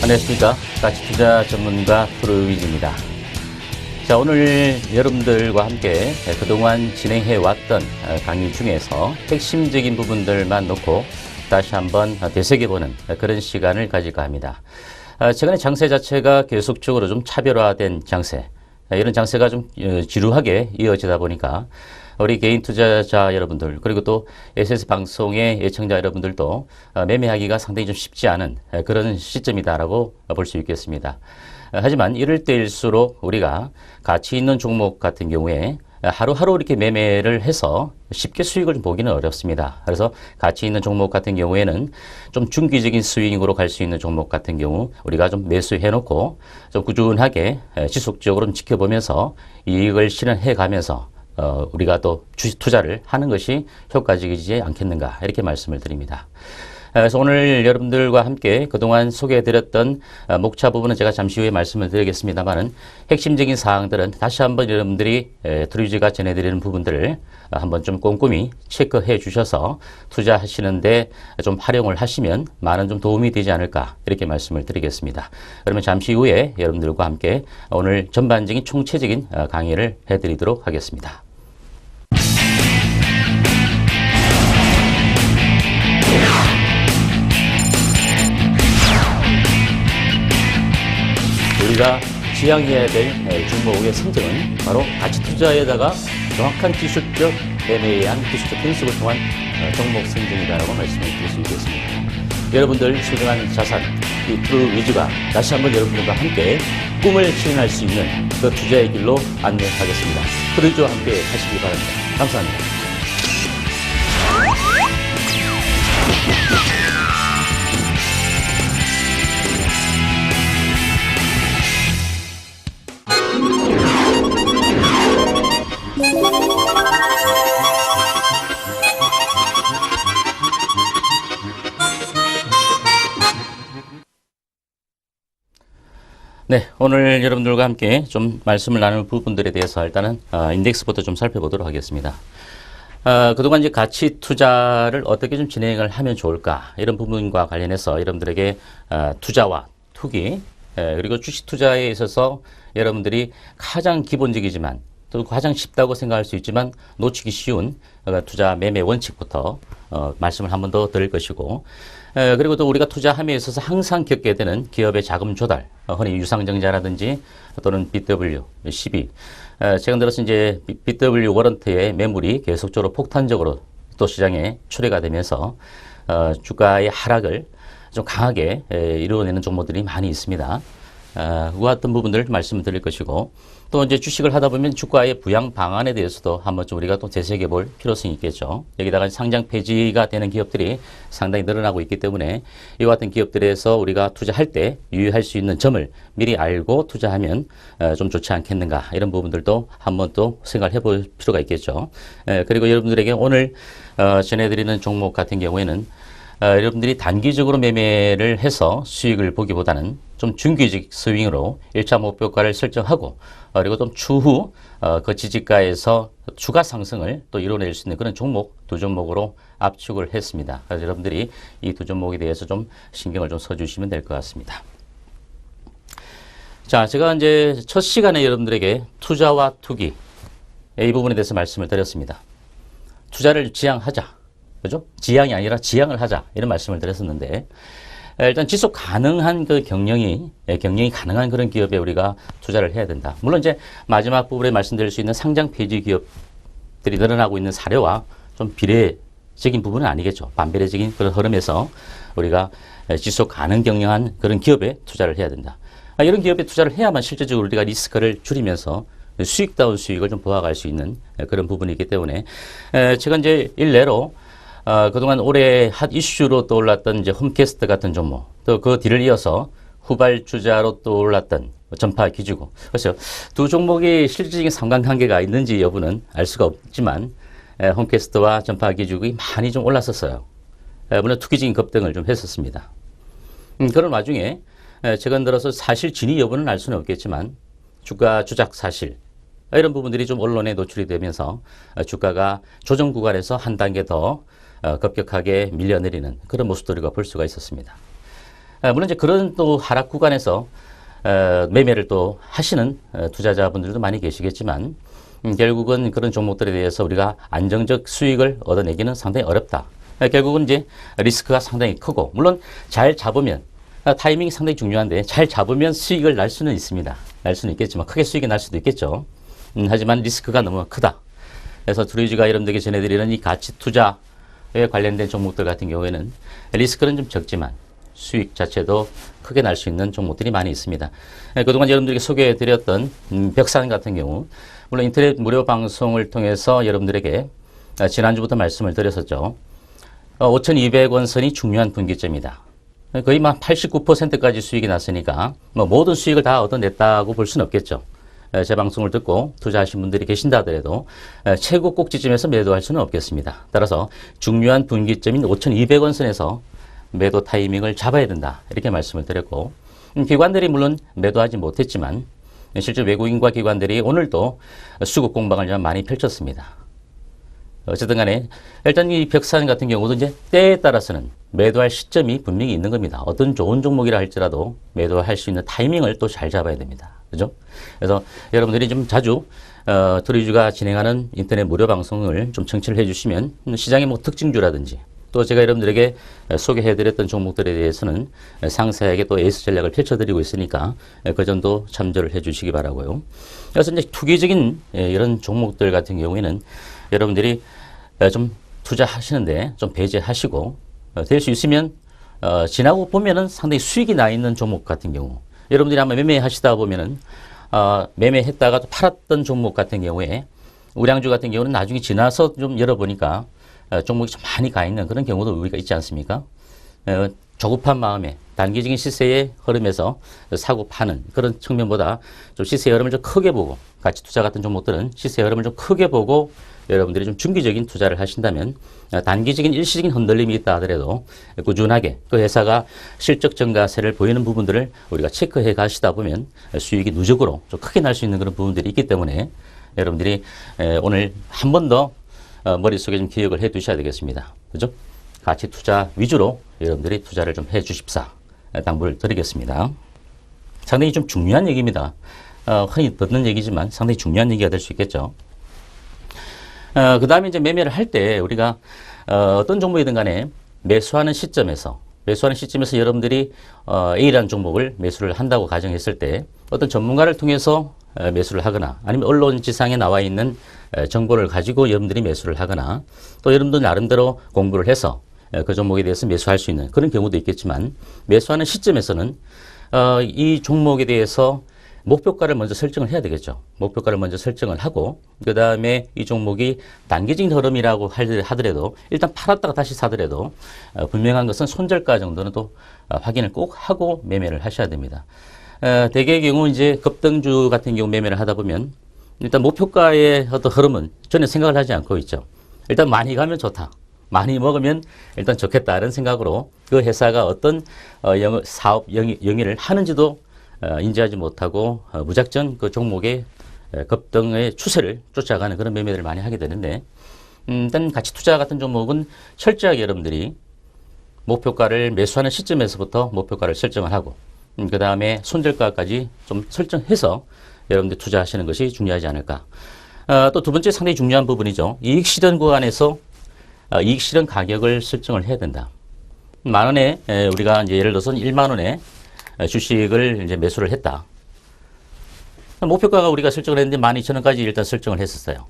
안녕하십니까. 가치투자 전문가 프로위즈입니다. 자, 오늘 여러분들과 함께 그동안 진행해왔던 강의 중에서 핵심적인 부분들만 놓고 다시 한번 되새겨보는 그런 시간을 가질까 합니다. 최근에 장세 자체가 계속적으로 좀 차별화된 장세, 이런 장세가 좀 지루하게 이어지다 보니까 우리 개인 투자자 여러분들, 그리고 또 SS 방송의 예청자 여러분들도 매매하기가 상당히 좀 쉽지 않은 그런 시점이다라고 볼 수 있겠습니다. 하지만 이럴 때일수록 우리가 가치 있는 종목 같은 경우에 하루하루 이렇게 매매를 해서 쉽게 수익을 보기는 어렵습니다. 그래서 가치 있는 종목 같은 경우에는 좀 중기적인 스윙으로 갈 수 있는 종목 같은 경우 우리가 좀 매수해 놓고 좀 꾸준하게 지속적으로 좀 지켜보면서 이익을 실현해 가면서 우리가 또 주식 투자를 하는 것이 효과적이지 않겠는가, 이렇게 말씀을 드립니다. 그래서 오늘 여러분들과 함께 그동안 소개해드렸던 목차 부분은 제가 잠시 후에 말씀을 드리겠습니다만은 핵심적인 사항들은 다시 한번 여러분들이 트루이즈가 전해드리는 부분들을 한번 좀 꼼꼼히 체크해 주셔서 투자하시는데 좀 활용을 하시면 많은 좀 도움이 되지 않을까, 이렇게 말씀을 드리겠습니다. 그러면 잠시 후에 여러분들과 함께 오늘 전반적인 총체적인 강의를 해드리도록 하겠습니다. 우리가 지향해야 될 종목의 선정은 바로 가치 투자에다가 정확한 기술적 매매에 의한 기술적 분석을 통한 종목 선정이다라고 말씀을 드릴 수 있겠습니다. 여러분들 소중한 자산, 이 트루위즈가 다시 한번 여러분들과 함께 꿈을 실현할 수 있는 그 투자의 길로 안내하겠습니다. 트루위즈와 함께 하시기 바랍니다. 감사합니다. 네, 오늘 여러분들과 함께 좀 말씀을 나눌 부분들에 대해서 일단은 인덱스부터 좀 살펴보도록 하겠습니다. 그동안 이제 가치 투자를 어떻게 좀 진행을 하면 좋을까, 이런 부분과 관련해서 여러분들에게 투자와 투기, 그리고 주식 투자에 있어서 여러분들이 가장 기본적이지만 또 가장 쉽다고 생각할 수 있지만 놓치기 쉬운 투자 매매 원칙부터 말씀을 한 번 더 드릴 것이고, 그리고 또 우리가 투자함에 있어서 항상 겪게 되는 기업의 자금 조달, 흔히 유상증자라든지 또는 BW, 12. 최근 들어서 이제 BW 워런트의 매물이 계속적으로 폭탄적으로 또 시장에 출회가 되면서 주가의 하락을 좀 강하게 이루어내는 종목들이 많이 있습니다. 그와 같은 부분들을 말씀드릴 것이고, 또 이제 주식을 하다 보면 주가의 부양 방안에 대해서도 한번 좀 우리가 또 되새겨 볼 필요성이 있겠죠. 여기다가 상장 폐지가 되는 기업들이 상당히 늘어나고 있기 때문에 이와 같은 기업들에서 우리가 투자할 때 유의할 수 있는 점을 미리 알고 투자하면 좀 좋지 않겠는가, 이런 부분들도 한번 또 생각을 해볼 필요가 있겠죠. 그리고 여러분들에게 오늘 전해드리는 종목 같은 경우에는 여러분들이 단기적으로 매매를 해서 수익을 보기보다는 좀 중기적 스윙으로 1차 목표가를 설정하고, 그리고 좀 추후 그 지지가에서 추가 상승을 또 이뤄낼 수 있는 그런 종목 두 종목으로 압축을 했습니다. 그래서 여러분들이 이 두 종목에 대해서 좀 신경을 좀 써주시면 될 것 같습니다. 자, 제가 이제 첫 시간에 여러분들에게 투자와 투기, 이 부분에 대해서 말씀을 드렸습니다. 투자를 지향하자. 그죠? 지향이 아니라 지향을 하자, 이런 말씀을 드렸었는데, 일단 지속 가능한 그 경영이 가능한 그런 기업에 우리가 투자를 해야 된다. 물론 이제 마지막 부분에 말씀드릴 수 있는 상장 폐지 기업들이 늘어나고 있는 사례와 좀 비례적인 부분은 아니겠죠. 반비례적인 그런 흐름에서 우리가 지속 가능 경영한 그런 기업에 투자를 해야 된다. 이런 기업에 투자를 해야만 실질적으로 우리가 리스크를 줄이면서 수익다운 수익을 좀 보아갈 수 있는 그런 부분이기 때문에, 제가 이제 일례로 그동안 올해 핫 이슈로 떠올랐던 이제 홈캐스트 같은 종목, 또 그 뒤를 이어서 후발주자로 떠올랐던 전파 기지국. 그래서 두 종목이 실질적인 상관관계가 있는지 여부는 알 수가 없지만, 홈캐스트와 전파 기지국이 많이 좀 올랐었어요. 물론 투기적인 급등을 좀 했었습니다. 그런 와중에 최근 들어서 사실 진위 여부는 알 수는 없겠지만 주가 조작 사실, 이런 부분들이 좀 언론에 노출이 되면서 주가가 조정 구간에서 한 단계 더 급격하게 밀려내리는 그런 모습들을 볼 수가 있었습니다. 물론 이제 그런 또 하락 구간에서 매매를 또 하시는 투자자분들도 많이 계시겠지만 결국은 그런 종목들에 대해서 우리가 안정적 수익을 얻어내기는 상당히 어렵다. 결국은 이제 리스크가 상당히 크고 물론 잘 잡으면 타이밍이 상당히 중요한데 잘 잡으면 수익을 날 수는 있습니다. 날 수는 있겠지만 크게 수익이 날 수도 있겠죠. 하지만 리스크가 너무 크다. 그래서 트루이즈가 여러분들에게 전해드리는 이 가치 투자에 관련된 종목들 같은 경우에는 리스크는 좀 적지만 수익 자체도 크게 날 수 있는 종목들이 많이 있습니다. 그동안 여러분들에게 소개해드렸던 벽산 같은 경우 물론 인터넷 무료 방송을 통해서 여러분들에게 지난주부터 말씀을 드렸었죠. 5,200원 선이 중요한 분기점이다. 거의 막 89%까지 수익이 났으니까 뭐 모든 수익을 다 얻어냈다고 볼 수는 없겠죠. 제 방송을 듣고 투자하신 분들이 계신다 하더라도 최고 꼭지점에서 매도할 수는 없겠습니다. 따라서 중요한 분기점인 5,200원 선에서 매도 타이밍을 잡아야 된다. 이렇게 말씀을 드렸고 기관들이 물론 매도하지 못했지만 실제 외국인과 기관들이 오늘도 수급 공방을 좀 많이 펼쳤습니다. 어쨌든 간에 일단 이 벽산 같은 경우도 이제 때에 따라서는 매도할 시점이 분명히 있는 겁니다. 어떤 좋은 종목이라 할지라도 매도할 수 있는 타이밍을 또 잘 잡아야 됩니다. 그죠? 그래서 여러분들이 좀 자주 트루이즈가 진행하는 인터넷 무료 방송을 좀 청취를 해주시면 시장의 뭐 특징주라든지 또 제가 여러분들에게 소개해드렸던 종목들에 대해서는 상세하게 또 에이스 전략을 펼쳐드리고 있으니까 그 점도 참조를 해주시기 바라고요. 그래서 이제 투기적인 이런 종목들 같은 경우에는 여러분들이 좀 투자하시는데 좀 배제하시고 될 수 있으면 지나고 보면은 상당히 수익이 나 있는 종목 같은 경우 여러분들이 아마 매매하시다 보면은 매매했다가 또 팔았던 종목 같은 경우에 우량주 같은 경우는 나중에 지나서 좀 열어보니까 종목이 좀 많이 가 있는 그런 경우도 우리가 있지 않습니까? 조급한 마음에 단기적인 시세의 흐름에서 사고 파는 그런 측면보다 좀 시세의 흐름을 좀 크게 보고 가치 투자 같은 종목들은 시세의 흐름을 좀 크게 보고 여러분들이 좀 중기적인 투자를 하신다면 단기적인 일시적인 흔들림이 있다 하더라도 꾸준하게 그 회사가 실적 증가세를 보이는 부분들을 우리가 체크해 가시다 보면 수익이 누적으로 좀 크게 날 수 있는 그런 부분들이 있기 때문에 여러분들이 오늘 한 번 더 머릿속에 좀 기억을 해 두셔야 되겠습니다. 그죠? 가치 투자 위주로 여러분들이 투자를 좀 해 주십사 당부를 드리겠습니다. 상당히 좀 중요한 얘기입니다. 흔히 듣는 얘기지만 상당히 중요한 얘기가 될 수 있겠죠. 그 다음에 이제 매매를 할 때 우리가 어떤 종목이든 간에 매수하는 시점에서 여러분들이 A라는 종목을 매수를 한다고 가정했을 때 어떤 전문가를 통해서 매수를 하거나 아니면 언론지상에 나와 있는 정보를 가지고 여러분들이 매수를 하거나 또 여러분들 나름대로 공부를 해서 그 종목에 대해서 매수할 수 있는 그런 경우도 있겠지만 매수하는 시점에서는 이 종목에 대해서 목표가를 먼저 설정을 해야 되겠죠. 목표가를 먼저 설정을 하고 그 다음에 이 종목이 단기적인 흐름이라고 하더라도 일단 팔았다가 다시 사더라도 분명한 것은 손절가 정도는 또 확인을 꼭 하고 매매를 하셔야 됩니다. 대개의 경우 이제 급등주 같은 경우 매매를 하다 보면 일단 목표가의 어떤 흐름은 전혀 생각을 하지 않고 있죠. 일단 많이 가면 좋다. 많이 먹으면 일단 좋겠다는 생각으로 그 회사가 어떤 사업 영위를 하는지도 인지하지 못하고 무작정 그 종목의 급등의 추세를 쫓아가는 그런 매매를 많이 하게 되는데 일단 가치 투자 같은 종목은 철저하게 여러분들이 목표가를 매수하는 시점에서부터 목표가를 설정을 하고 그 다음에 손절가까지 좀 설정해서 여러분들 투자하시는 것이 중요하지 않을까. 또 두 번째 상당히 중요한 부분이죠. 이익 실현 구간에서 이익 실현 가격을 설정을 해야 된다. 만 원에 우리가 이제 예를 들어서 1만 원에 주식을 이제 매수를 했다. 목표가가 우리가 설정을 했는데 12,000원까지 일단 설정을 했었어요.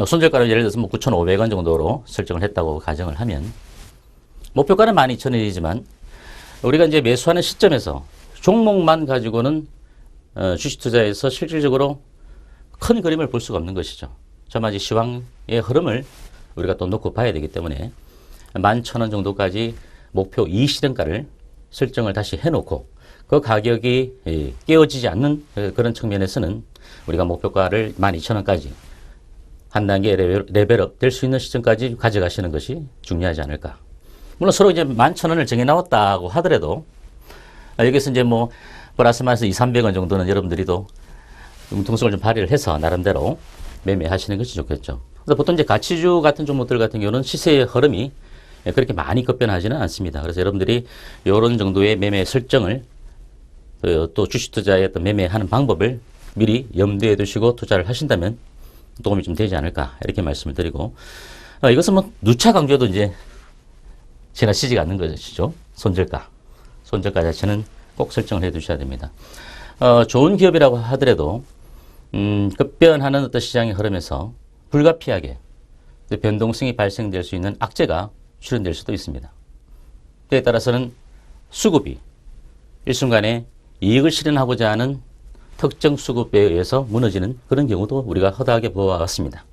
손절가를 예를 들어서 뭐 9,500원 정도로 설정을 했다고 가정을 하면 목표가는 12,000원이지만 우리가 이제 매수하는 시점에서 종목만 가지고는 주식 투자에서 실질적으로 큰 그림을 볼 수가 없는 것이죠. 저마치 시황의 흐름을 우리가 또 놓고 봐야 되기 때문에 11,000원 정도까지 목표 이익 실현가를 설정을 다시 해놓고 그 가격이 깨어지지 않는 그런 측면에서는 우리가 목표가를 12,000원까지 한 단계 레벨업 될 수 있는 시점까지 가져가시는 것이 중요하지 않을까. 물론 서로 이제 11,000원을 정해 나왔다고 하더라도 여기서 이제 뭐 플러스 마이너스 200~300원 정도는 여러분들이 또 융통성을 좀 발휘를 해서 나름대로 매매하시는 것이 좋겠죠. 그래서 보통 이제 가치주 같은 종목들 같은 경우는 시세의 흐름이 그렇게 많이 급변하지는 않습니다. 그래서 여러분들이 이런 정도의 매매 설정을 또 주식 투자의 어떤 매매하는 방법을 미리 염두에 두시고 투자를 하신다면 도움이 좀 되지 않을까 이렇게 말씀을 드리고 이것은 뭐 누차 강조해도 이제 지나치지가 않는 것이죠. 손절가 자체는 꼭 설정을 해 두셔야 됩니다. 좋은 기업이라고 하더라도 급변하는 어떤 시장의 흐름에서 불가피하게 변동성이 발생될 수 있는 악재가 출현될 수도 있습니다. 때에 따라서는 수급이 일순간에 이익을 실현하고자 하는 특정 수급에 의해서 무너지는 그런 경우도 우리가 허다하게 보아왔습니다.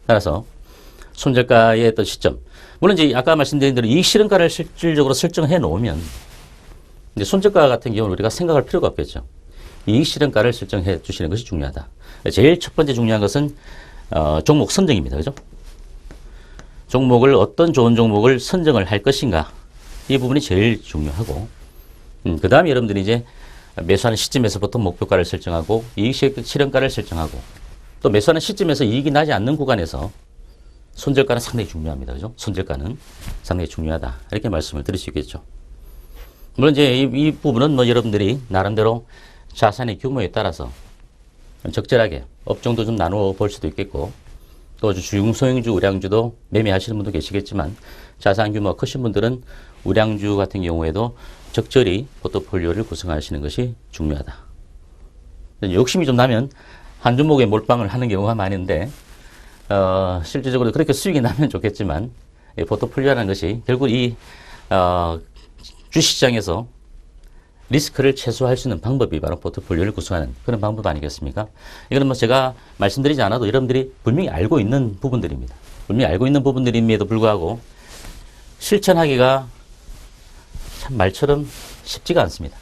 따라서 손절가의 어떤 시점, 물론 이제 아까 말씀드린 대로 이익 실현가를 실질적으로 설정해 놓으면 이제 손절가 같은 경우는 우리가 생각할 필요가 없겠죠. 이익 실현가를 설정해 주시는 것이 중요하다. 제일 첫 번째 중요한 것은 종목 선정입니다. 그죠? 종목을 어떤 좋은 종목을 선정을 할 것인가 이 부분이 제일 중요하고 그 다음에 여러분들이 이제 매수하는 시점에서부터 목표가를 설정하고 이익 실현가를 설정하고 또 매수하는 시점에서 이익이 나지 않는 구간에서 손절가는 상당히 중요합니다. 그죠? 손절가는 상당히 중요하다. 이렇게 말씀을 드릴 수 있겠죠. 물론 이제 이 부분은 뭐 여러분들이 나름대로 자산의 규모에 따라서 적절하게 업종도 좀 나누어 볼 수도 있겠고 또 중소형주, 우량주도 매매하시는 분도 계시겠지만 자산 규모가 크신 분들은 우량주 같은 경우에도 적절히 포트폴리오를 구성하시는 것이 중요하다. 욕심이 좀 나면 한 종목에 몰빵을 하는 경우가 많은데 실질적으로 그렇게 수익이 나면 좋겠지만 포트폴리오라는 것이 결국 이 주식시장에서 리스크를 최소화할 수 있는 방법이 바로 포트폴리오를 구성하는 그런 방법 아니겠습니까? 이거는 뭐 제가 말씀드리지 않아도 여러분들이 분명히 알고 있는 부분들입니다. 분명히 알고 있는 부분들임에도 불구하고 실천하기가 참 말처럼 쉽지가 않습니다.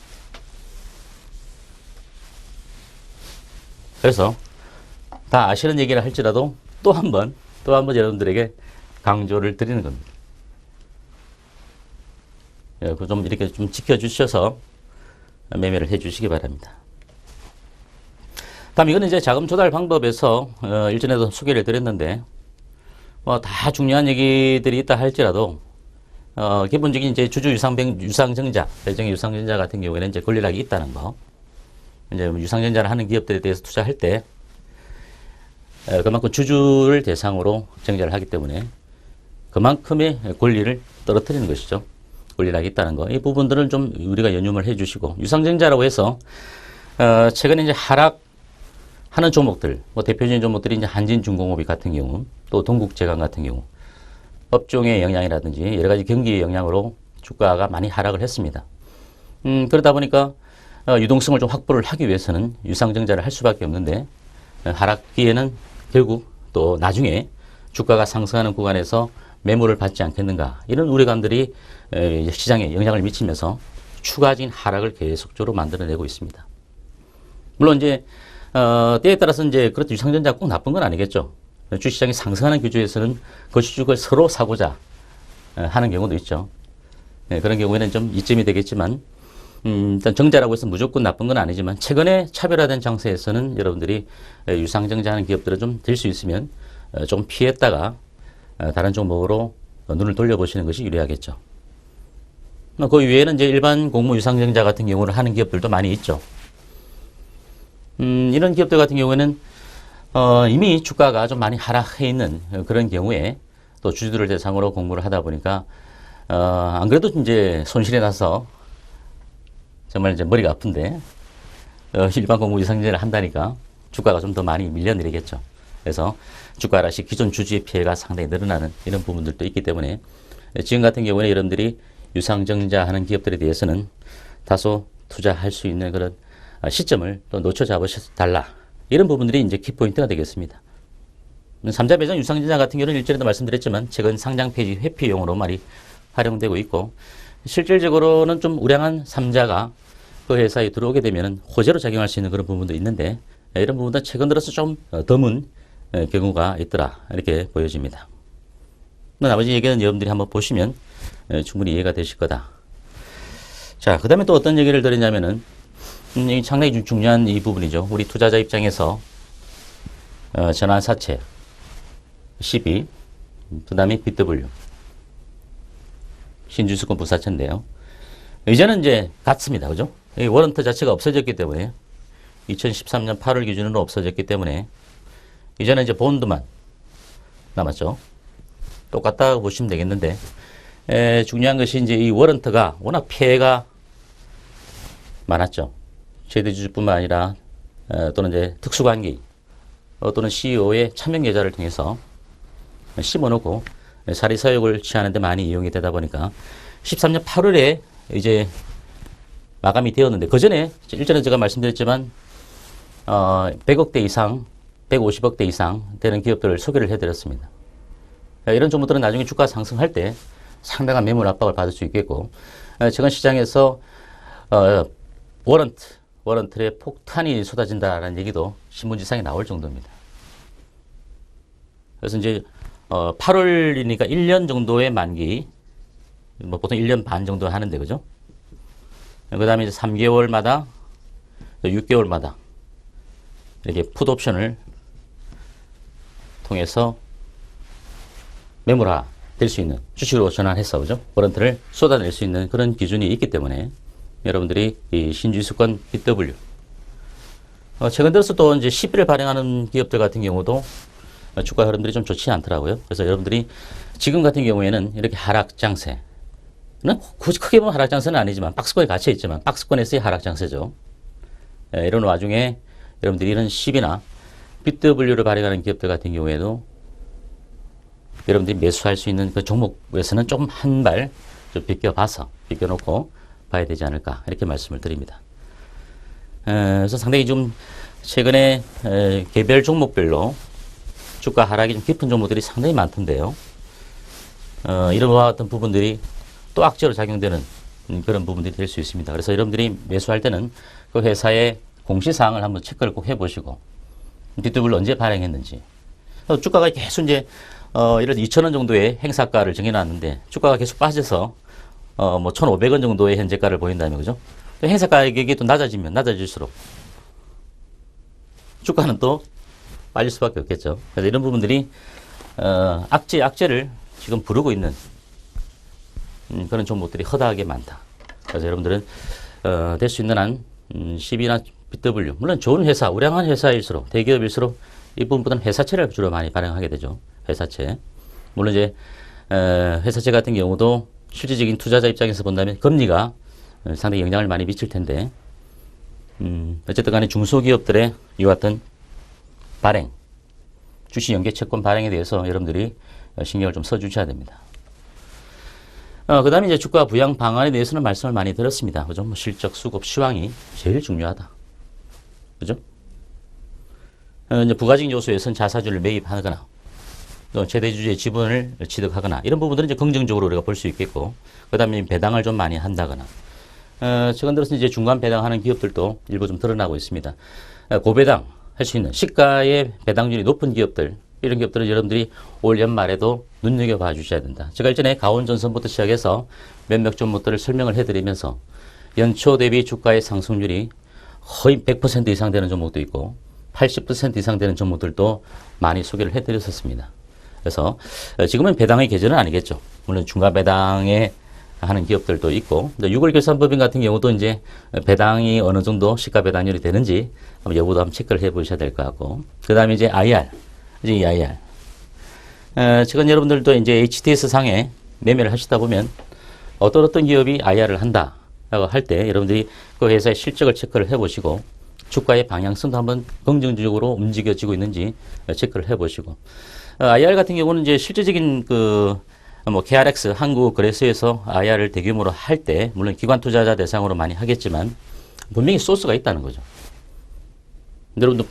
그래서 다 아시는 얘기를 할지라도 또 한 번 여러분들에게 강조를 드리는 겁니다. 좀 이렇게 좀 지켜주셔서 매매를 해 주시기 바랍니다. 다음 이거는 이제 자금 조달 방법에서 일전에도 소개를 드렸는데 뭐 다 중요한 얘기들이 있다 할지라도 기본적인 이제 주주 유상증자, 별정의 유상증자 같은 경우에는 이제 권리락이 있다는 거. 이제 유상증자를 하는 기업들에 대해서 투자할 때 그만큼 주주를 대상으로 증자를 하기 때문에 그만큼의 권리를 떨어뜨리는 것이죠. 권리락이 있다는 거. 이 부분들은 좀 우리가 연юм을 해 주시고 유상증자라고 해서 최근에 이제 하락하는 종목들, 뭐 대표적인 종목들이 이제 한진중공업이 같은 경우, 또 동국제강 같은 경우, 업종의 영향이라든지 여러 가지 경기의 영향으로 주가가 많이 하락을 했습니다. 그러다 보니까 유동성을 좀 확보를 하기 위해서는 유상증자를 할 수밖에 없는데 하락기에는 결국 또 나중에 주가가 상승하는 구간에서 매물을 받지 않겠는가 이런 우려감들이 시장에 영향을 미치면서 추가적인 하락을 계속적으로 만들어내고 있습니다. 물론 이제 때에 따라서 이제 그렇죠. 유상증자가 꼭 나쁜 건 아니겠죠. 주식시장이 상승하는 기조에서는 거시주식을 서로 사고자 하는 경우도 있죠. 그런 경우에는 좀 이점이 되겠지만 일단 정자라고 해서 무조건 나쁜 건 아니지만 최근에 차별화된 장세에서는 여러분들이 유상증자하는 기업들은 좀 될 수 있으면 좀 피했다가 다른 종목으로 눈을 돌려보시는 것이 유리하겠죠. 그 외에는 이제 일반 공모 유상증자 같은 경우를 하는 기업들도 많이 있죠. 이런 기업들 같은 경우에는 이미 주가가 좀 많이 하락해 있는 그런 경우에 또 주주들을 대상으로 공모를 하다 보니까 안 그래도 이제 손실이 나서 정말 이제 머리가 아픈데 일반 공모 유상증자를 한다니까 주가가 좀 더 많이 밀려내리겠죠. 그래서 주가 하락시 기존 주주의 피해가 상당히 늘어나는 이런 부분들도 있기 때문에 지금 같은 경우에는 여러분들이 유상증자하는 기업들에 대해서는 다소 투자할 수 있는 그런 시점을 또 놓쳐 잡으셔달라. 이런 부분들이 이제 키포인트가 되겠습니다. 3자 배당 유상증자 같은 경우는 일전에도 말씀드렸지만 최근 상장 폐지 회피용으로 많이 활용되고 있고 실질적으로는 좀 우량한 3자가 그 회사에 들어오게 되면 호재로 작용할 수 있는 그런 부분도 있는데 이런 부분도 최근 들어서 좀 드문 경우가 있더라 이렇게 보여집니다. 나머지 얘기는 여러분들이 한번 보시면 충분히 이해가 되실 거다. 자, 그 다음에 또 어떤 얘기를 드리냐면은 상당히 중요한 이 부분이죠. 우리 투자자 입장에서 전환사채, CB, 그 다음에 BW. 신주수권 부사채인데요. 이제는 이제 같습니다. 그죠? 이 워런트 자체가 없어졌기 때문에 2013년 8월 기준으로 없어졌기 때문에 이제는 이제 본드만 남았죠. 똑같다고 보시면 되겠는데 중요한 것이 이제 이 워런트가 워낙 피해가 많았죠. 최대주주뿐만 아니라 또는 이제 특수관계 또는 CEO의 차명 계좌를 통해서 심어놓고 사리사욕을 취하는 데 많이 이용이 되다 보니까 13년 8월에 이제 마감이 되었는데 그 전에 일전에 제가 말씀드렸지만 100억대 이상 150억대 이상 되는 기업들을 소개를 해드렸습니다. 이런 종목들은 나중에 주가 상승할 때 상당한 매물 압박을 받을 수 있겠고 최근 시장에서 워런트의 폭탄이 쏟아진다라는 얘기도 신문지상에 나올 정도입니다. 그래서 이제 8월이니까 1년 정도의 만기, 뭐 보통 1년 반 정도 하는데 그죠? 그 다음에 이제 3개월마다 6개월마다 이렇게 풋 옵션을 통해서 매물화 될 수 있는 주식으로 전환해서 그죠? 워런트를 쏟아낼 수 있는 그런 기준이 있기 때문에 여러분들이 이 신주수권 BW 최근 들어서 또 이제 10일을 발행하는 기업들 같은 경우도 주가 흐름들이 좀 좋지 않더라고요. 그래서 여러분들이 지금 같은 경우에는 이렇게 하락 장세는 굳이 크게 보면 하락 장세는 아니지만 박스권에 갇혀 있지만 박스권에서의 하락 장세죠. 이런 와중에 여러분들이 이런 10이나 BW를 발행하는 기업들 같은 경우에도 여러분들이 매수할 수 있는 그 종목에서는 좀 한 발 좀 비껴놓고 봐야 되지 않을까 이렇게 말씀을 드립니다. 그래서 상당히 좀 최근에 개별 종목별로 주가 하락이 좀 깊은 종목들이 상당히 많던데요. 이런 것 같은 부분들이 또 악재로 작용되는 그런 부분들이 될 수 있습니다. 그래서 여러분들이 매수할 때는 그 회사의 공시사항을 한번 체크를 꼭 해보시고 BW를 언제 발행했는지 주가가 계속 이제 이런 2,000원 정도의 행사가를 정해놨는데 주가가 계속 빠져서 뭐 1,500원 정도의 현재가를 보인다면 그죠? 행사 가격이 또 낮아지면 낮아질수록 주가는 또 빠질 수밖에 없겠죠. 그래서 이런 부분들이 악재를 지금 부르고 있는 그런 종목들이 허다하게 많다. 그래서 여러분들은 될 수 있는 한 10이나 BW 물론 좋은 회사, 우량한 회사일수록 대기업일수록 이 부분보다는 회사채를 주로 많이 발행하게 되죠. 회사채. 물론 이제 회사채 같은 경우도 실질적인 투자자 입장에서 본다면 금리가 상당히 영향을 많이 미칠 텐데 어쨌든 간에 중소기업들의 이와 같은 발행, 주식 연계 채권 발행에 대해서 여러분들이 신경을 좀 써주셔야 됩니다. 그 다음에 이제 주가 부양 방안에 대해서는 말씀을 많이 드렸습니다. 그죠? 뭐 실적, 수급, 시황이 제일 중요하다. 그죠? 이제 부가적인 요소에서는 자사주를 매입하거나 또 최대주주의 지분을 취득하거나 이런 부분들은 이제 긍정적으로 우리가 볼 수 있겠고, 그 다음에 배당을 좀 많이 한다거나, 최근 들어서 이제 중간 배당하는 기업들도 일부 좀 드러나고 있습니다. 고배당 할 수 있는 시가의 배당률이 높은 기업들, 이런 기업들은 여러분들이 올 연말에도 눈여겨봐 주셔야 된다. 제가 일전에 가온전선부터 시작해서 몇몇 종목들을 설명을 해드리면서 연초 대비 주가의 상승률이 거의 100% 이상 되는 종목도 있고 80% 이상 되는 종목들도 많이 소개를 해드렸었습니다. 그래서 지금은 배당의 계절은 아니겠죠. 물론 중간 배당에 하는 기업들도 있고 6월 결산법인 같은 경우도 이제 배당이 어느 정도 시가 배당률이 되는지 한번 여부도 한번 체크를 해보셔야 될 것 같고, 그 다음에 이제 IR, 이제 이 IR. 최근 여러분들도 이제 HTS 상에 매매를 하시다 보면 어떤 기업이 IR을 한다라고 할 때 여러분들이 그 회사의 실적을 체크를 해보시고 주가의 방향성도 한번 긍정적으로 움직여지고 있는지 체크를 해보시고, IR 같은 경우는 이제 실질적인 뭐 KRX 한국거래소에서 IR을 대규모로 할 때 물론 기관 투자자 대상으로 많이 하겠지만 분명히 소스가 있다는 거죠. 여러분들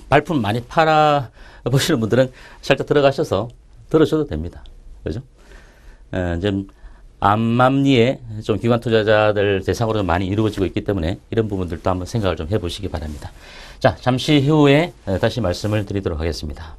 발품 많이 팔아 보시는 분들은 살짝 들어가셔서 들으셔도 됩니다. 그죠? 좀 암암리에 좀 기관 투자자들 대상으로 많이 이루어지고 있기 때문에 이런 부분들도 한번 생각을 좀 해보시기 바랍니다. 자, 잠시 후에 다시 말씀을 드리도록 하겠습니다.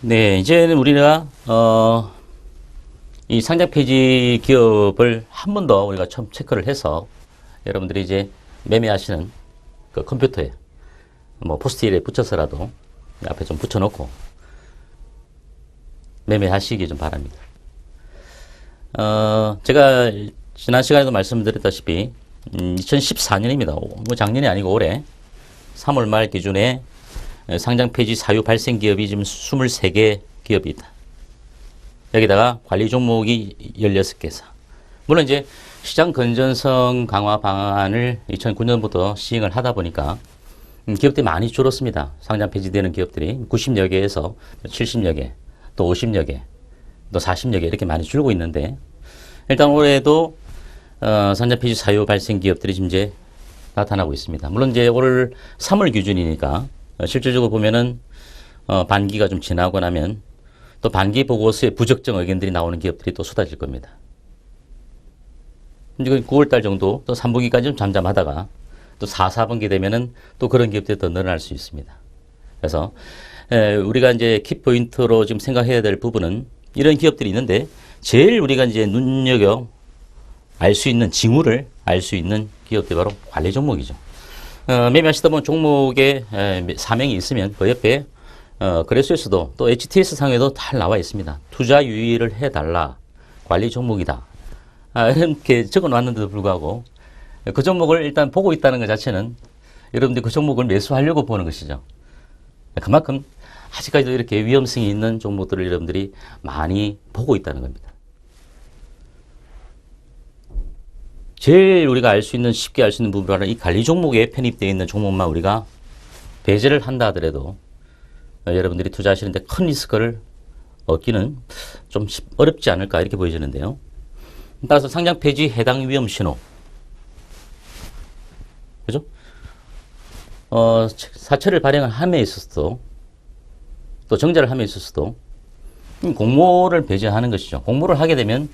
네, 이제는 우리가 이 상장 폐지 기업을 한 번 더 우리가 처음 체크를 해서 여러분들이 이제 매매하시는 그 컴퓨터에 뭐 포스트잇에 붙여서라도 앞에 좀 붙여놓고 매매하시기 좀 바랍니다. 제가 지난 시간에도 말씀드렸다시피 2014년입니다. 뭐 작년이 아니고 올해 3월 말 기준에 상장 폐지 사유 발생 기업이 지금 23개 기업이 있다. 여기다가 관리 종목이 16개사. 물론 이제 시장 건전성 강화 방안을 2009년부터 시행을 하다 보니까 기업들이 많이 줄었습니다. 상장 폐지되는 기업들이 90여 개에서 70여 개, 또 50여 개, 또 40여 개 이렇게 많이 줄고 있는데 일단 올해도 상장 폐지 사유 발생 기업들이 지금 이제 나타나고 있습니다. 물론 이제 올 3월 기준이니까 실질적으로 보면은 반기가 좀 지나고 나면 또 반기 보고서에 부적정 의견들이 나오는 기업들이 또 쏟아질 겁니다. 이제 9월달 정도 또 3분기까지 좀 잠잠하다가 또 4, 4분기 되면은 또 그런 기업들이 더 늘어날 수 있습니다. 그래서 우리가 이제 키포인트로 지금 생각해야 될 부분은 이런 기업들이 있는데 제일 우리가 이제 눈여겨 알 수 있는 징후를 알 수 있는 기업들이 바로 관리 종목이죠. 매매하시다 보면 종목에 사명이 있으면 그 옆에 거래소에서도 또 HTS 상에도 잘 나와 있습니다. 투자 유의를 해달라. 관리 종목이다. 이렇게 적어 놨는데도 불구하고 그 종목을 일단 보고 있다는 것 자체는 여러분들이 그 종목을 매수하려고 보는 것이죠. 그만큼 아직까지도 이렇게 위험성이 있는 종목들을 여러분들이 많이 보고 있다는 겁니다. 제일 우리가 알 수 있는, 쉽게 알 수 있는 부분은 이 관리 종목에 편입되어 있는 종목만 우리가 배제를 한다 하더라도 여러분들이 투자하시는데 큰 리스크를 얻기는 좀 어렵지 않을까 이렇게 보여지는데요. 따라서 상장 폐지 해당 위험 신호. 그죠? 사채를 발행을 함에 있어서도 또 정자를 함에 있어서도 공모를 배제하는 것이죠. 공모를 하게 되면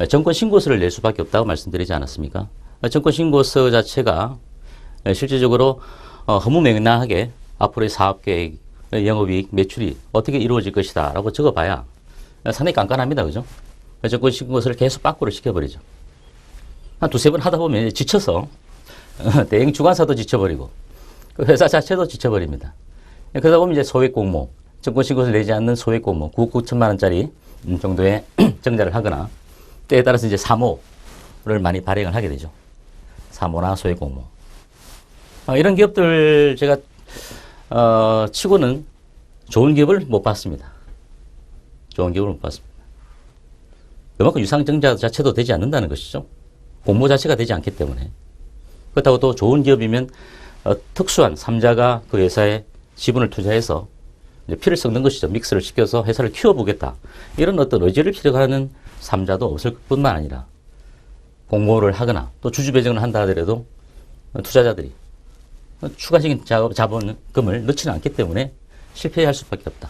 정권 신고서를 낼 수밖에 없다고 말씀드리지 않았습니까? 정권 신고서 자체가 실질적으로 허무맹랑하게 앞으로의 사업계획, 영업이익, 매출이 어떻게 이루어질 것이다 라고 적어봐야 상당히 깐깐합니다. 그죠? 정권 신고서를 계속 빠꾸를 시켜버리죠. 한 두세 번 하다 보면 지쳐서 대행 주관사도 지쳐버리고 그 회사 자체도 지쳐버립니다. 그러다 보면 이제 소액 공모, 정권 신고서를 내지 않는 소액 공모, 9억 9천만 원짜리 정도의 정자를 하거나 때에 따라서 이제 사모를 많이 발행을 하게 되죠. 사모나 소액 공모. 이런 기업들 제가 치고는 좋은 기업을 못 봤습니다. 좋은 기업을 못 봤습니다. 그만큼 유상증자 자체도 되지 않는다는 것이죠. 공모 자체가 되지 않기 때문에. 그렇다고 또 좋은 기업이면 특수한 3자가 그 회사에 지분을 투자해서 이제 피를 섞는 것이죠. 믹스를 시켜서 회사를 키워보겠다. 이런 어떤 의지를 필요로 하는 3자도 없을 뿐만 아니라 공모를 하거나 또 주주 배정을 한다 하더라도 투자자들이 추가적인 자본금을 넣지는 않기 때문에 실패할 수밖에 없다.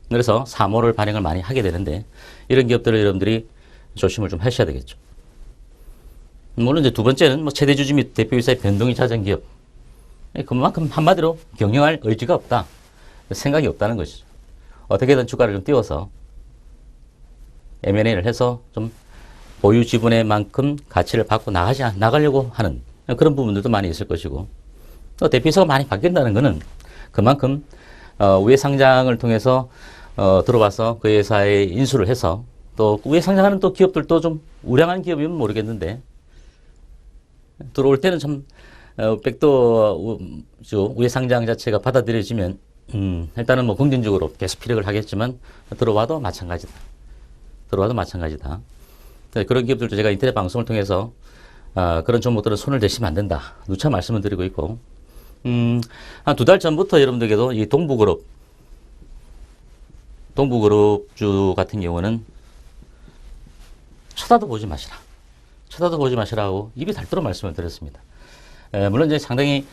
그래서 사모를 발행을 많이 하게 되는데 이런 기업들을 여러분들이 조심을 좀 하셔야 되겠죠. 물론 이제 두 번째는 뭐 최대 주주 및 대표이사의 변동이 잦은 기업. 그만큼 한마디로 경영할 의지가 없다. 생각이 없다는 것이죠. 어떻게든 주가를 좀 띄워서 M&A를 해서 좀 보유 지분의 만큼 가치를 받고 나가려고 하는 그런 부분들도 많이 있을 것이고 또 대표이사가 많이 바뀐다는 것은 그만큼 우회 상장을 통해서 들어와서 그 회사에 인수를 해서 또 우회 상장하는 또 기업들도 좀 우량한 기업이면 모르겠는데 들어올 때는 참 백도 우회 상장 자체가 받아들여지면 일단은 뭐 긍정적으로 계속 피력을 하겠지만 들어와도 마찬가지다. 그런 기업들도 제가 인터넷 방송을 통해서 그런 종목들은 손을 대시면 안 된다. 누차 말씀을 드리고 있고 한 두 달 전부터 여러분들께도 이 동부그룹주 같은 경우는 쳐다도 보지 마시라고 입이 닳도록 말씀을 드렸습니다. 물론 이제 상당히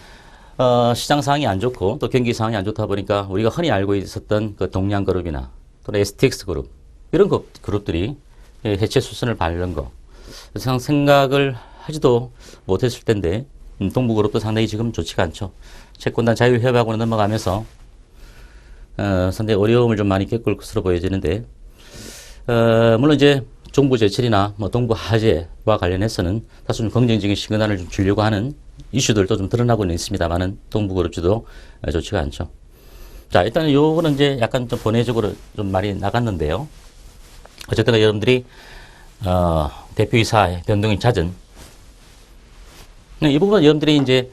시장 상황이 안 좋고 또 경기 상황이 안 좋다 보니까 우리가 흔히 알고 있었던 그 동양그룹이나 또는 STX 그룹 이런 그룹들이 해체 수순을 밟는 거. 생각을 하지도 못했을 텐데, 동부그룹도 상당히 지금 좋지가 않죠. 채권단 자유협약으로 넘어가면서, 상당히 어려움을 좀 많이 겪을 것으로 보여지는데, 물론 이제 정부 제철이나 뭐 동부 화재와 관련해서는 다소 좀 긍정적인 시그널을 좀 주려고 하는 이슈들도 좀 드러나고는 있습니다만은 동부그룹주도 좋지가 않죠. 자, 일단은 요거는 이제 약간 좀 본회적으로 좀 말이 나갔는데요. 어쨌든 여러분들이, 대표이사의 변동이 잦은, 이 부분은 여러분들이 이제,